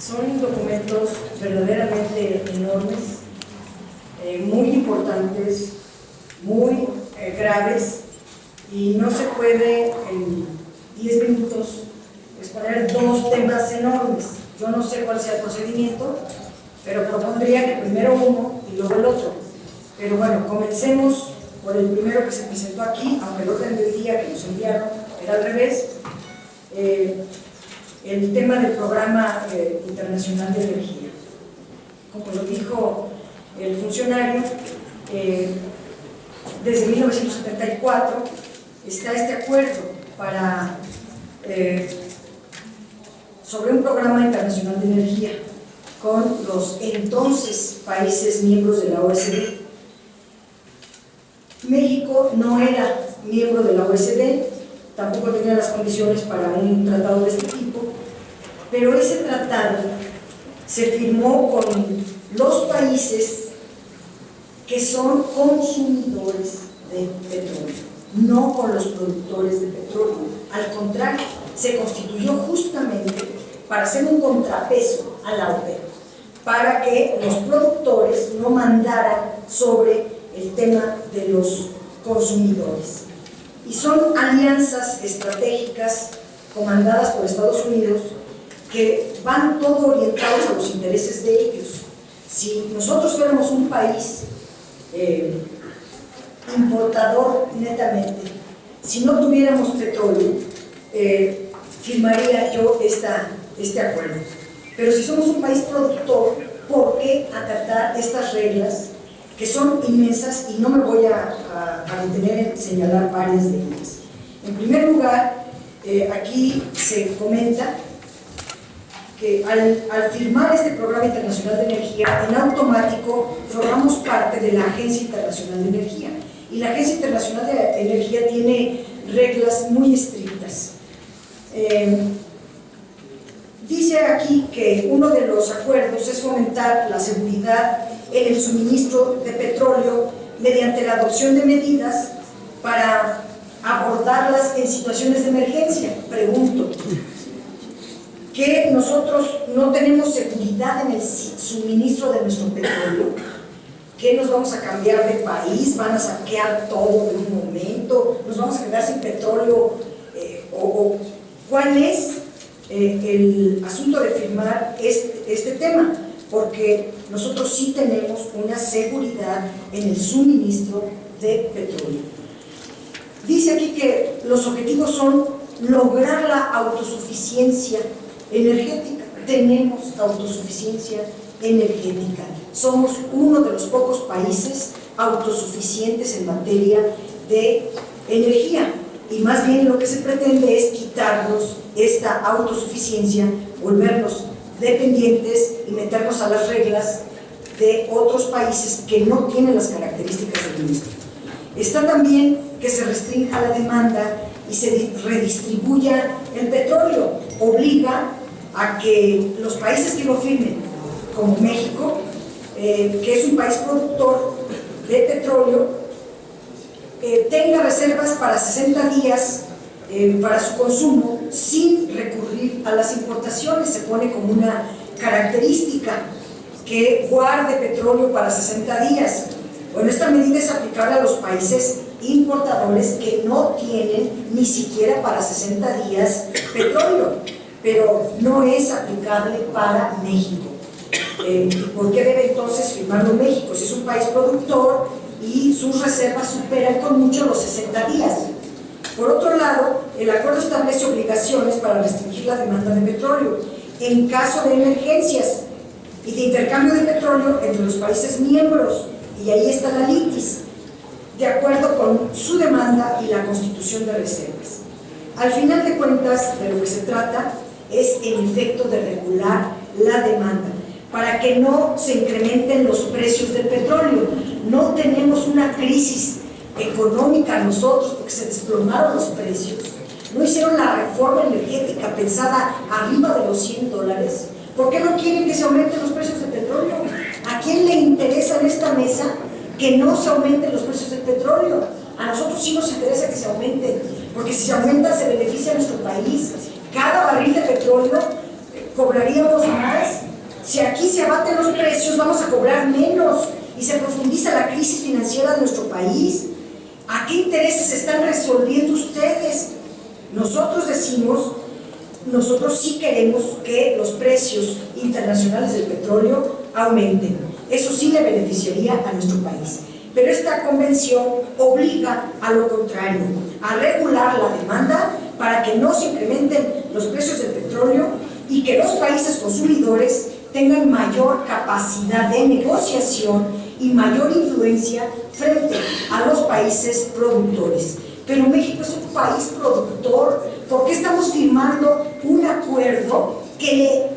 Son documentos verdaderamente enormes, muy importantes, muy graves, y no se puede en 10 minutos exponer dos temas enormes. Yo no sé cuál sea el procedimiento, pero propondría que primero uno y luego el otro. Pero bueno, comencemos por el primero que se presentó aquí, aunque el orden del día que nos enviaron era al revés. El tema del Programa Internacional de Energía. Como lo dijo el funcionario, desde 1974 está este acuerdo sobre un Programa Internacional de Energía con los entonces países miembros de la OSD. México no era miembro de la OSD, tampoco tenía las condiciones para un tratado de este tipo, pero ese tratado se firmó con los países que son consumidores de petróleo, no con los productores de petróleo. Al contrario, se constituyó justamente para hacer un contrapeso a la OPEP, para que los productores no mandaran sobre el tema de los consumidores. Y son alianzas estratégicas comandadas por Estados Unidos que van todo orientados a los intereses de ellos. Si nosotros fuéramos un país importador netamente, si no tuviéramos petróleo, firmaría yo este acuerdo. Pero si somos un país productor, ¿por qué acatar estas reglas que son inmensas? Y no me voy a detener en señalar varias de ellas. En primer lugar, aquí se comenta que al firmar este Programa Internacional de Energía, en automático formamos parte de la Agencia Internacional de Energía. Y la Agencia Internacional de Energía tiene reglas muy estrictas. Dice aquí que uno de los acuerdos es fomentar la seguridad en el suministro de petróleo mediante la adopción de medidas para abordarlas en situaciones de emergencia. Pregunto, ¿que nosotros no tenemos seguridad en el suministro de nuestro petróleo? ¿Que nos vamos a cambiar de país? ¿Van a saquear todo de un momento? ¿Nos vamos a quedar sin petróleo? ¿Cuál es el asunto de firmar este tema? Porque nosotros sí tenemos una seguridad en el suministro de petróleo. Dice aquí que los objetivos son lograr la autosuficiencia energética. Tenemos autosuficiencia energética. Somos uno de los pocos países autosuficientes en materia de energía. Y más bien lo que se pretende es quitarnos esta autosuficiencia, volvernos dependientes y meternos a las reglas de otros países que no tienen las características del nuestro. Está también que se restrinja la demanda y se redistribuya el petróleo. Obliga a que los países que lo firmen, como México, que es un país productor de petróleo, tenga reservas para 60 días para su consumo sin recurrir a las importaciones. Se pone como una característica que guarde petróleo para 60 días. Bueno, esta medida es aplicable a los países importadores que no tienen ni siquiera para 60 días petróleo, pero no es aplicable para México. ¿Por qué debe entonces firmarlo México? Si es un país productor y sus reservas superan con mucho los 60 días. Por otro lado, el acuerdo establece obligaciones para restringir la demanda de petróleo en caso de emergencias y de intercambio de petróleo entre los países miembros, y ahí está la litis, de acuerdo con su demanda y la constitución de reservas. Al final de cuentas, de lo que se trata es en efecto de regular la demanda para que no se incrementen los precios del petróleo. No tenemos una crisis económica nosotros porque se desplomaron los precios. No hicieron la reforma energética pensada arriba de los $100. ¿Por qué no quieren que se aumenten los precios del petróleo? ¿A quién le interesa en esta mesa que no se aumenten los precios del petróleo? A nosotros sí nos interesa que se aumenten, porque si se aumenta se beneficia a nuestro país. Cada barril de petróleo ¿Cobraríamos más? Si aquí se abaten los precios, vamos a cobrar menos y se profundiza la crisis financiera de nuestro país. ¿A qué intereses están resolviendo ustedes? Nosotros decimos, nosotros sí queremos que los precios internacionales del petróleo aumenten. Eso sí le beneficiaría a nuestro país. Pero esta convención obliga a lo contrario, a regular la demanda para que no se incrementen los precios del petróleo y que los países consumidores tengan mayor capacidad de negociación y mayor influencia frente a los países productores. Pero México es un país productor. ¿Por qué estamos firmando un acuerdo que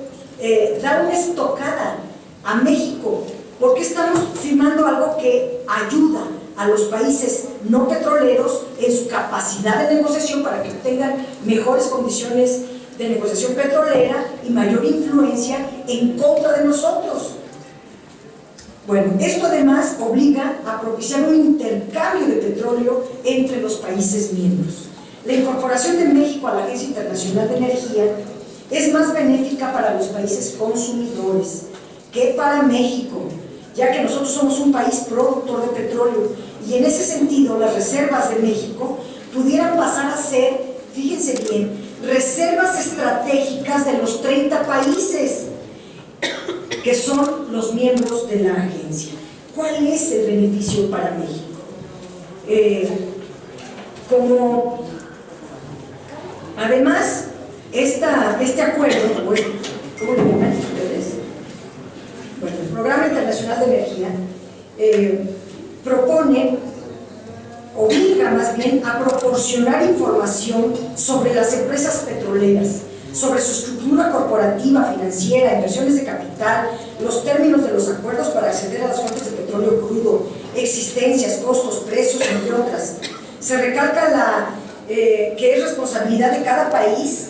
le da una estocada a México? ¿Por qué estamos firmando algo que ayuda a los países no petroleros en su capacidad de negociación para que tengan mejores condiciones de negociación petrolera y mayor influencia en contra de nosotros? Bueno, esto además obliga a propiciar un intercambio de petróleo entre los países miembros. La incorporación de México a la Agencia Internacional de Energía es más benéfica para los países consumidores que para México, ya que nosotros somos un país productor de petróleo y en ese sentido las reservas de México pudieran pasar a ser, fíjense bien, reservas estratégicas de los 30 países que son los miembros de la agencia. ¿Cuál es el beneficio para México? Además, este acuerdo, ¿cómo le llaman ustedes? Bueno, el Programa Internacional de Energía obliga más bien a proporcionar información sobre las empresas petroleras, sobre su estructura corporativa, financiera, inversiones de capital, los términos de los acuerdos para acceder a las fuentes de petróleo crudo, existencias, costos, precios, entre otras. Se recalca que es responsabilidad de cada país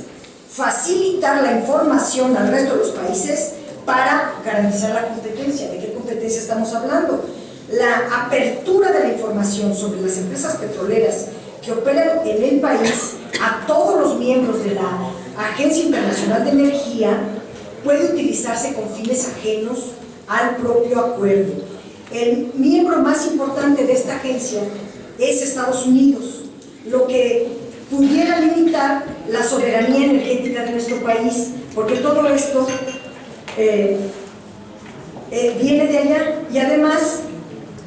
facilitar la información al resto de los países para garantizar la competencia. ¿De qué competencia estamos hablando? La apertura de la información sobre las empresas petroleras que operan en el país a todos los miembros de la Agencia Internacional de Energía puede utilizarse con fines ajenos al propio acuerdo. El miembro más importante de esta agencia es Estados Unidos, lo que pudiera limitar la soberanía energética de nuestro país, porque todo esto viene de allá y además,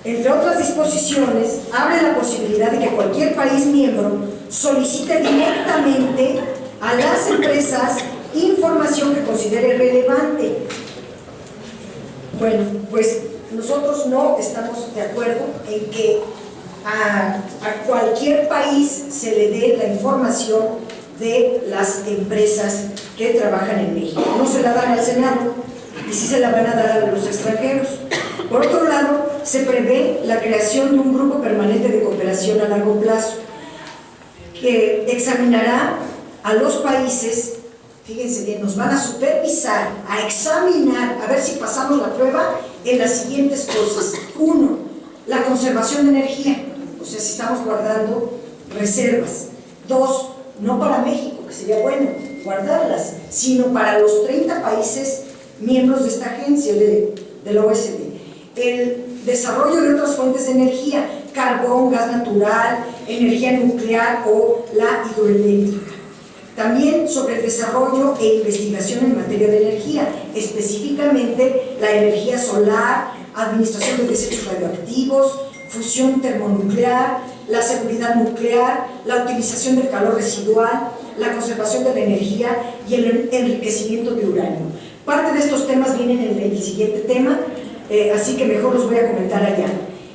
entre otras disposiciones, abre la posibilidad de que cualquier país miembro solicite directamente a las empresas información que considere relevante. Bueno, pues nosotros no estamos de acuerdo en que a cualquier país se le dé la información de las empresas que trabajan en México. No se la dan al Senado y sí se la van a dar a los extranjeros. Por otro lado, se prevé la creación de un grupo permanente de cooperación a largo plazo que examinará a los países, fíjense bien, nos van a supervisar, a examinar, a ver si pasamos la prueba en las siguientes cosas. 1, la conservación de energía, o sea, si estamos guardando reservas. 2, no para México, que sería bueno guardarlas, sino para los 30 países miembros de esta agencia de la OSD. El desarrollo de otras fuentes de energía, carbón, gas natural, energía nuclear o la hidroeléctrica. También sobre el desarrollo e investigación en materia de energía, específicamente la energía solar, administración de desechos radioactivos, fusión termonuclear, la seguridad nuclear, la utilización del calor residual, la conservación de la energía y el enriquecimiento de uranio. Parte de estos temas vienen en el siguiente tema, así que mejor los voy a comentar allá.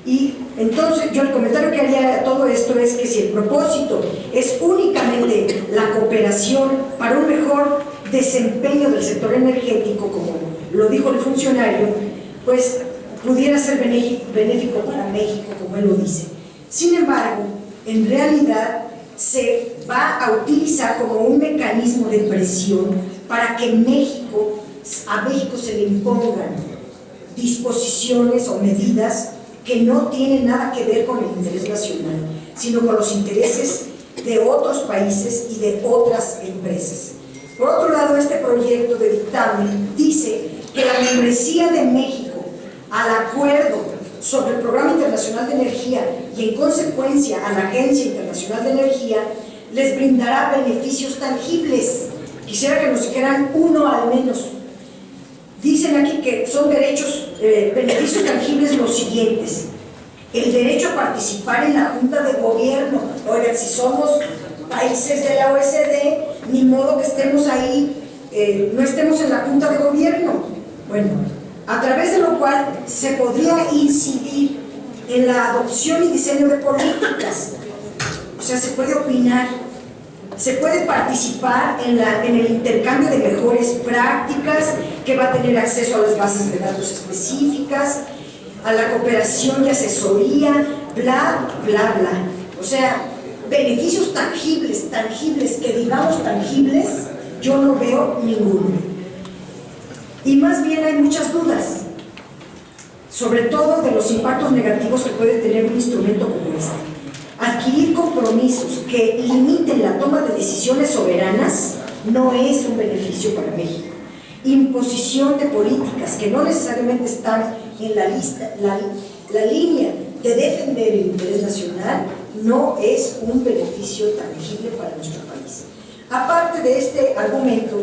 Y entonces yo el comentario que haría a todo esto es que si el propósito es únicamente la cooperación para un mejor desempeño del sector energético, como lo dijo el funcionario, pues pudiera ser benéfico para México, como él lo dice. Sin embargo, en realidad se va a utilizar como un mecanismo de presión para que a México se le impongan disposiciones o medidas que no tienen nada que ver con el interés nacional, sino con los intereses de otros países y de otras empresas. Por otro lado, este proyecto de dictamen dice que la membresía de México al acuerdo sobre el Programa Internacional de Energía y en consecuencia a la Agencia Internacional de Energía les brindará beneficios tangibles. Quisiera que nos dijeran uno al menos. Dicen aquí que son beneficios tangibles los siguientes: el derecho a participar en la Junta de Gobierno. Oigan, si somos países de la OECD, ni modo que estemos ahí, no estemos en la Junta de Gobierno. Bueno, a través de lo cual se podría incidir en la adopción y diseño de políticas. O sea, se puede opinar, se puede participar en el intercambio de mejores prácticas, que va a tener acceso a las bases de datos específicas, a la cooperación y asesoría, bla, bla, bla. O sea, beneficios tangibles, que digamos tangibles, yo no veo ninguno. Y más bien hay muchas dudas, sobre todo de los impactos negativos que puede tener un instrumento como este. Adquirir compromisos que limiten la toma de decisiones soberanas no es un beneficio para México. Imposición de políticas que no necesariamente están en la línea de defender el interés nacional no es un beneficio tangible para nuestro país. Aparte de este argumento,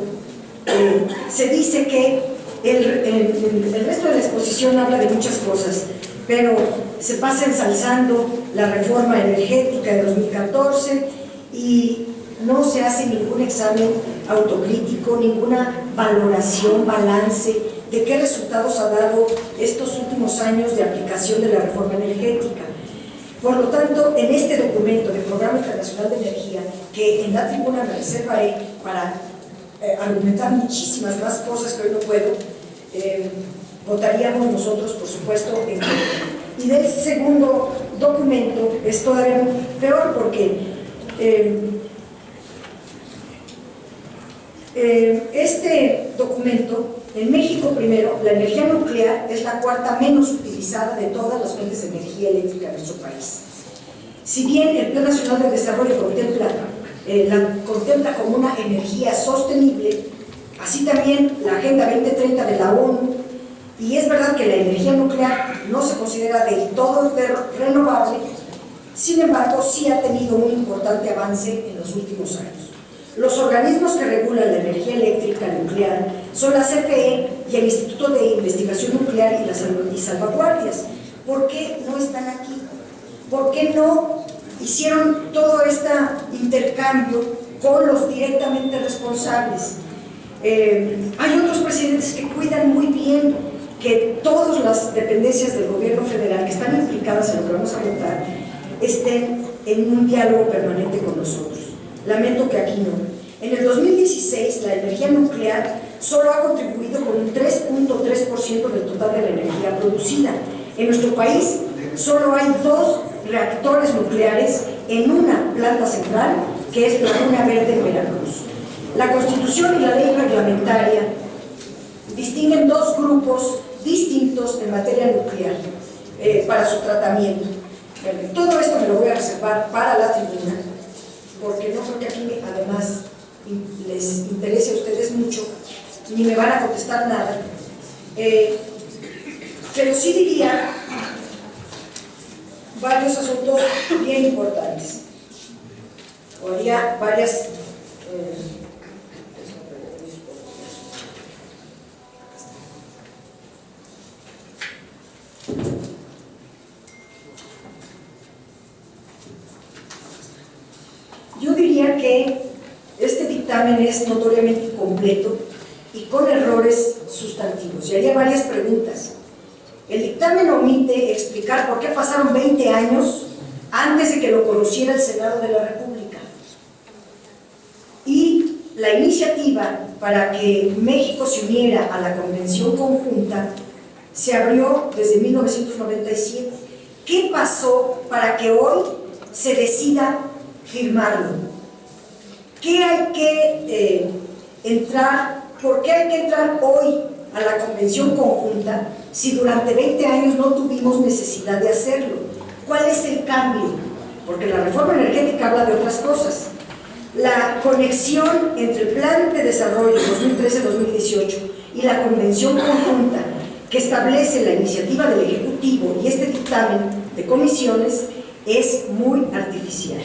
se dice que el resto de la exposición habla de muchas cosas, pero se pasa ensalzando la reforma energética de 2014 y no se hace ningún examen autocrítico, ninguna valoración, balance de qué resultados ha dado estos últimos años de aplicación de la reforma energética. Por lo tanto, en este documento del Programa Internacional de Energía, que en la tribuna me reservaré para argumentar muchísimas más cosas que hoy no puedo, votaríamos nosotros, por supuesto, en contra. Y del segundo documento es todavía peor, porque este documento, en México primero, la energía nuclear es la cuarta menos utilizada de todas las fuentes de energía eléctrica en nuestro país. Si bien el Plan Nacional de Desarrollo la contempla como una energía sostenible, así también la Agenda 2030 de la ONU, y es verdad que la energía nuclear no se considera del todo renovable, sin embargo sí ha tenido un importante avance en los últimos años. Los organismos que regulan la energía eléctrica nuclear son la CFE y el Instituto de Investigación Nuclear y Salvaguardias. ¿Por qué no están aquí? ¿Por qué no hicieron todo este intercambio con los directamente responsables? Hay otros presidentes que cuidan muy bien que todas las dependencias del gobierno federal que están implicadas en lo que vamos a votar estén en un diálogo permanente con nosotros. Lamento que aquí no. En el 2016 la energía nuclear solo ha contribuido con un 3.3% del total de la energía producida. En nuestro país solo hay 2 reactores nucleares en una planta central, que es Laguna Verde en Veracruz. La Constitución y la ley reglamentaria distinguen 2 grupos distintos en materia nuclear para su tratamiento. Todo esto me lo voy a reservar para la tribuna, porque no creo que aquí además les interese a ustedes mucho, ni me van a contestar nada, pero sí diría varios asuntos bien importantes, o haría varias yo diría que este dictamen es notoriamente incompleto y con errores sustantivos, y haría varias preguntas. El dictamen omite explicar por qué pasaron 20 años antes de que lo conociera el Senado de la República. Y la iniciativa para que México se uniera a la Convención Conjunta se abrió desde 1997. ¿Qué pasó para que hoy se decida firmarlo? ¿Qué hay que entrar? ¿Por qué hay que entrar hoy a la Convención Conjunta si durante 20 años no tuvimos necesidad de hacerlo? ¿Cuál es el cambio? Porque la reforma energética habla de otras cosas. la conexión entre el Plan de Desarrollo 2013-2018 y la Convención Conjunta que establece la iniciativa del Ejecutivo y este dictamen de comisiones es muy artificial.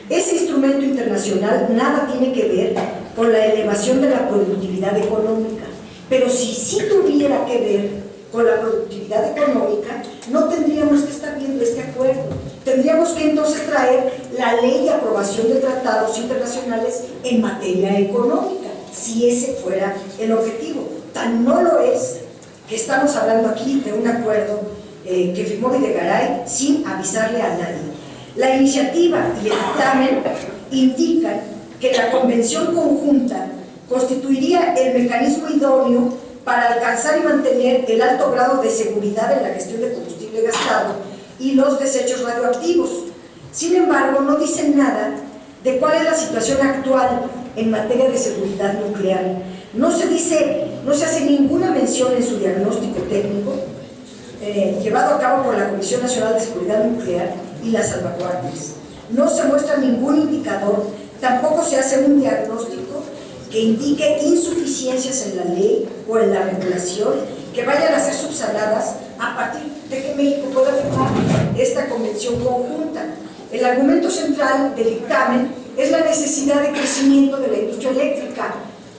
Ese instrumento internacional nada tiene que ver con la elevación de la productividad económica, pero si sí tuviera que ver con la productividad económica, no tendríamos que estar viendo este acuerdo. Tendríamos que entonces traer la ley de aprobación de tratados internacionales en materia económica, si ese fuera el objetivo. Tan no lo es que estamos hablando aquí de un acuerdo que firmó Videgaray sin avisarle a nadie. La iniciativa y el dictamen indican que la convención conjunta constituiría el mecanismo idóneo para alcanzar y mantener el alto grado de seguridad en la gestión de combustible gastado y los desechos radioactivos. Sin embargo, no dicen nada de cuál es la situación actual en materia de seguridad nuclear. No se hace ninguna mención en su diagnóstico técnico llevado a cabo por la Comisión Nacional de Seguridad Nuclear y las salvaguardias. No se muestra ningún indicador, tampoco se hace un diagnóstico que indique insuficiencias en la ley o en la regulación que vayan a ser subsanadas a partir de que México pueda firmar esta convención conjunta. El argumento central del dictamen es la necesidad de crecimiento de la industria eléctrica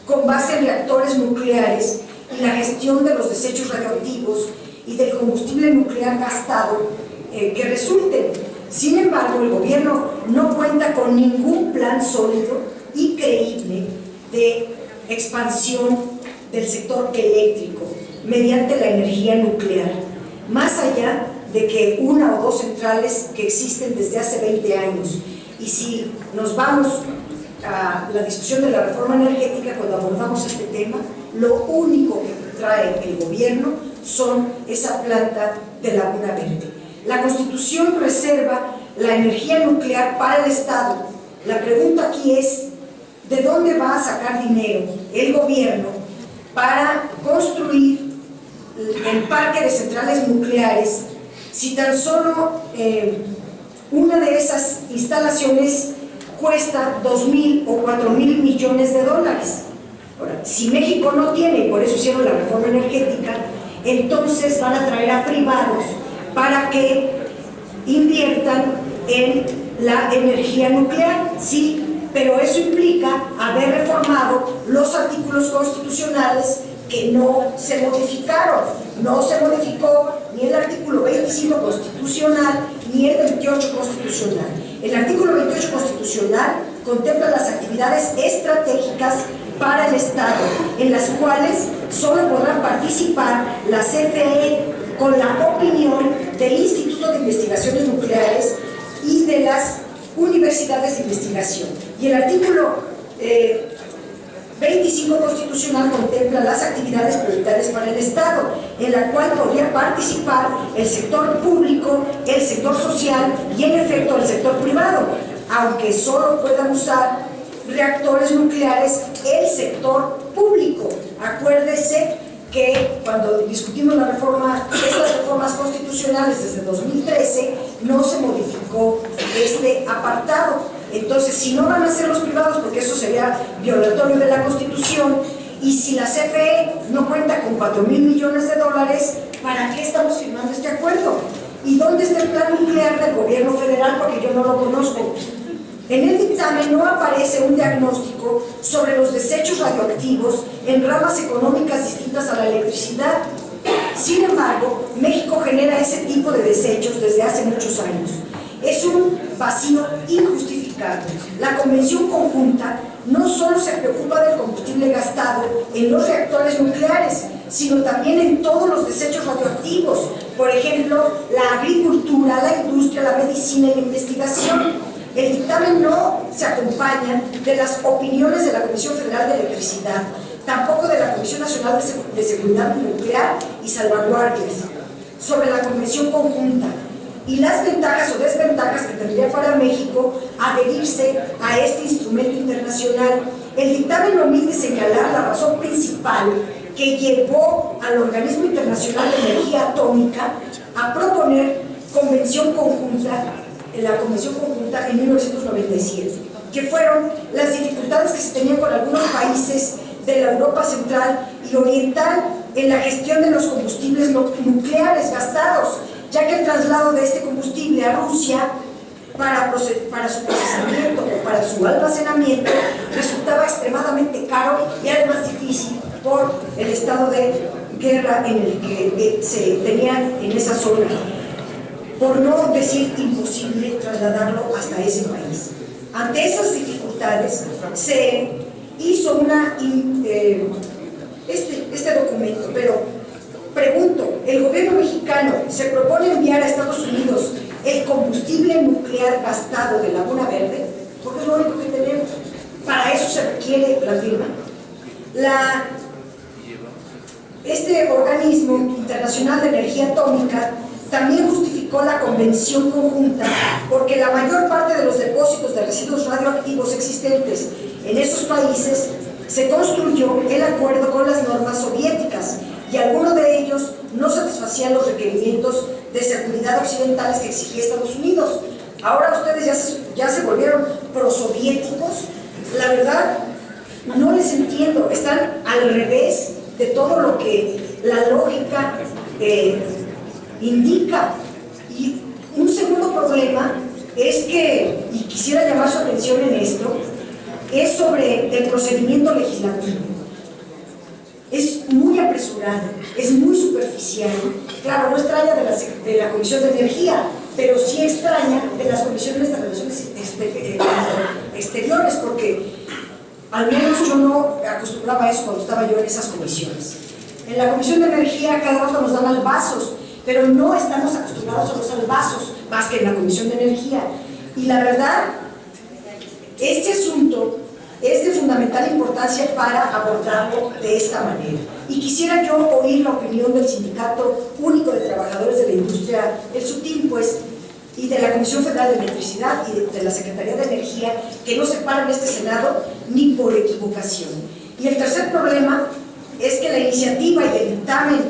con base en reactores nucleares y la gestión de los desechos radioactivos y del combustible nuclear gastado que resulten. Sin embargo, el gobierno no cuenta con ningún plan sólido y creíble de expansión del sector eléctrico mediante la energía nuclear, más allá de que una o dos centrales que existen desde hace 20 años. Y si nos vamos a la discusión de la reforma energética, cuando abordamos este tema, lo único que trae el gobierno son esa planta de Laguna Verde. La Constitución reserva la energía nuclear para el Estado. La pregunta aquí es, ¿de dónde va a sacar dinero el gobierno para construir el parque de centrales nucleares si tan solo una de esas instalaciones cuesta 2.000 o 4.000 millones de dólares? Ahora, si México no tiene, y por eso hicieron la reforma energética, entonces van a traer a privados para que inviertan en la energía nuclear, sí, pero eso implica haber reformado los artículos constitucionales que no se modificaron. No se modificó ni el artículo 25 constitucional ni el 28 constitucional. El artículo 28 constitucional contempla las actividades estratégicas para el Estado, en las cuales solo podrán participar la CFE con la opinión del Instituto de Investigaciones Nucleares y de las universidades de investigación. Y el artículo 25 constitucional contempla las actividades prioritarias para el Estado, en la cual podría participar el sector público, el sector social y en efecto el sector privado, aunque solo puedan usar reactores nucleares el sector público. Acuérdese que cuando discutimos estas reformas constitucionales desde 2013, no se modificó este apartado. Entonces, si no van a ser los privados, porque eso sería violatorio de la Constitución, y si la CFE no cuenta con 4.000 millones de dólares, ¿para qué estamos firmando este acuerdo? ¿Y dónde está el plan nuclear del gobierno federal? Porque yo no lo conozco. En el dictamen no aparece un diagnóstico sobre los desechos radioactivos en ramas económicas distintas a la electricidad. Sin embargo, México genera ese tipo de desechos desde hace muchos años. Es un vacío injustificable. La Convención Conjunta no solo se preocupa del combustible gastado en los reactores nucleares, sino también en todos los desechos radioactivos. Por ejemplo, la agricultura, la industria, la medicina y la investigación. El dictamen no se acompaña de las opiniones de la Comisión Federal de Electricidad, tampoco de la Comisión Nacional de Seguridad Nuclear y Salvaguardias, sobre la Convención Conjunta y las ventajas o desventajas que tendría para México adherirse a este instrumento internacional. El dictamen no omite señalar la razón principal que llevó al Organismo Internacional de Energía Atómica a proponer la Convención Conjunta en 1997. que fueron las dificultades que se tenían con algunos países de la Europa Central y Oriental en la gestión de los combustibles nucleares gastados, ya que el traslado de este combustible a Rusia para su procesamiento o para su almacenamiento resultaba extremadamente caro y además difícil por el estado de guerra en el que se tenían en esa zona, por no decir imposible trasladarlo hasta ese país. Ante esas dificultades se hizo este documento, pero pregunto, ¿el gobierno mexicano se propone enviar a Estados Unidos el combustible nuclear gastado de Laguna Verde? Porque es lo único que tenemos. Para eso se requiere la firma. Este organismo internacional de energía atómica también justificó la convención conjunta porque la mayor parte de los depósitos de residuos radioactivos existentes en esos países se construyó el acuerdo con las normas soviéticas y algunos de ellos no satisfacían los requerimientos de seguridad occidentales que exigía Estados Unidos. Ahora ustedes ya se volvieron prosoviéticos. La verdad, no les entiendo. Están al revés de todo lo que la lógica indica. Y un segundo problema es que, y quisiera llamar su atención en esto, es sobre el procedimiento legislativo. Es muy apresurado, es muy superficial. Claro, no extraña de la Comisión de Energía, pero sí extraña de las comisiones de relaciones exteriores, porque al menos yo no acostumbraba a eso cuando estaba yo en esas comisiones. En la Comisión de Energía cada rato nos dan albazos, pero no estamos acostumbrados a los albazos más que en la Comisión de Energía. Y la verdad, este asunto es de fundamental importancia para abordarlo de esta manera. Y quisiera yo oír la opinión del Sindicato Único de Trabajadores de la Industria, el SUTIM, pues, y de la Comisión Federal de Electricidad y de la Secretaría de Energía, que no se paran este Senado ni por equivocación. Y el tercer problema es que la iniciativa y el dictamen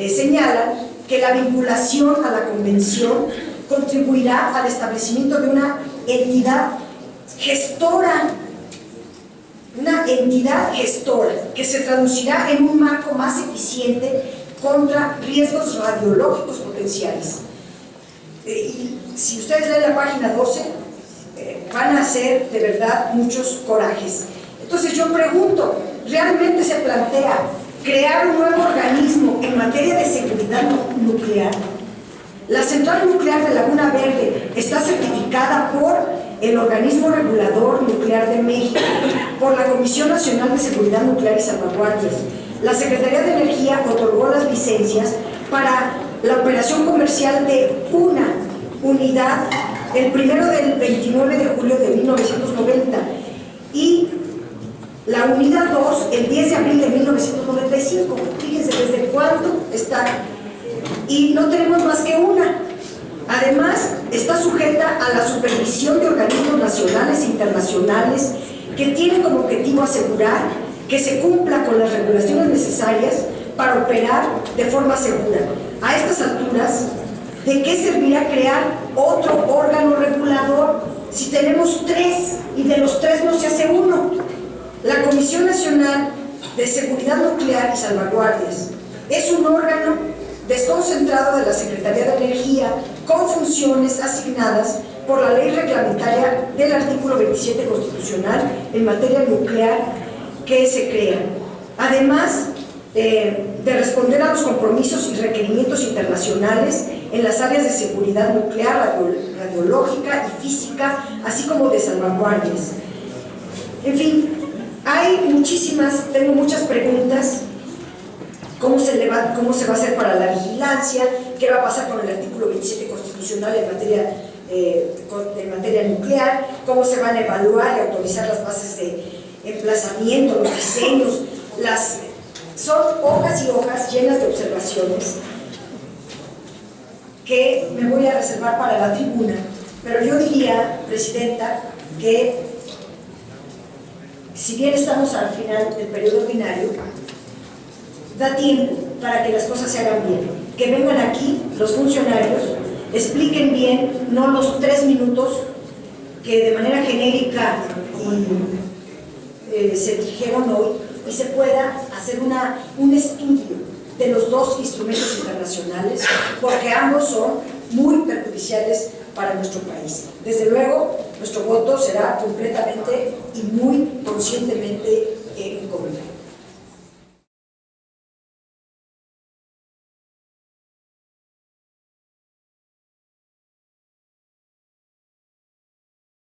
señalan que la vinculación a la convención contribuirá al establecimiento de una entidad gestora, que se traducirá en un marco más eficiente contra riesgos radiológicos potenciales. Y si ustedes leen la página 12, van a hacer de verdad muchos corajes. Entonces yo pregunto, ¿realmente se plantea crear un nuevo organismo en materia de seguridad nuclear? La central nuclear de Laguna Verde está certificada por el Organismo Regulador Nuclear de México, por la Comisión Nacional de Seguridad Nuclear y Salvaguardias. La Secretaría de Energía otorgó las licencias para la operación comercial de una unidad el 29 de julio de 1990 y la unidad 2 el 10 de abril de 1995. Fíjense desde cuándo está. Y no tenemos más que una. Además, está sujeta a la supervisión de organismos nacionales e internacionales que tienen como objetivo asegurar que se cumpla con las regulaciones necesarias para operar de forma segura. A estas alturas, ¿de qué servirá crear otro órgano regulador si tenemos tres y de los tres no se hace uno? La Comisión Nacional de Seguridad Nuclear y Salvaguardias es un órgano desconcentrado de la Secretaría de Energía con funciones asignadas por la ley reglamentaria del artículo 27 constitucional en materia nuclear que se crea. Además de responder a los compromisos y requerimientos internacionales en las áreas de seguridad nuclear, radiológica y física, así como de salvaguardias. En fin, tengo muchas preguntas. ¿Cómo se va a hacer para la vigilancia? ¿Qué va a pasar con el artículo 27 constitucional en materia nuclear? ¿Cómo se van a evaluar y autorizar las bases de emplazamiento, los diseños? Son hojas y hojas llenas de observaciones que me voy a reservar para la tribuna, pero yo diría, Presidenta, que si bien estamos al final del periodo ordinario, da tiempo para que las cosas se hagan bien. Que vengan aquí los funcionarios, expliquen bien, no los 3 minutos que de manera genérica se dijeron hoy, y se pueda hacer un estudio de los dos instrumentos internacionales, porque ambos son muy perjudiciales para nuestro país. Desde luego, nuestro voto será completamente y muy conscientemente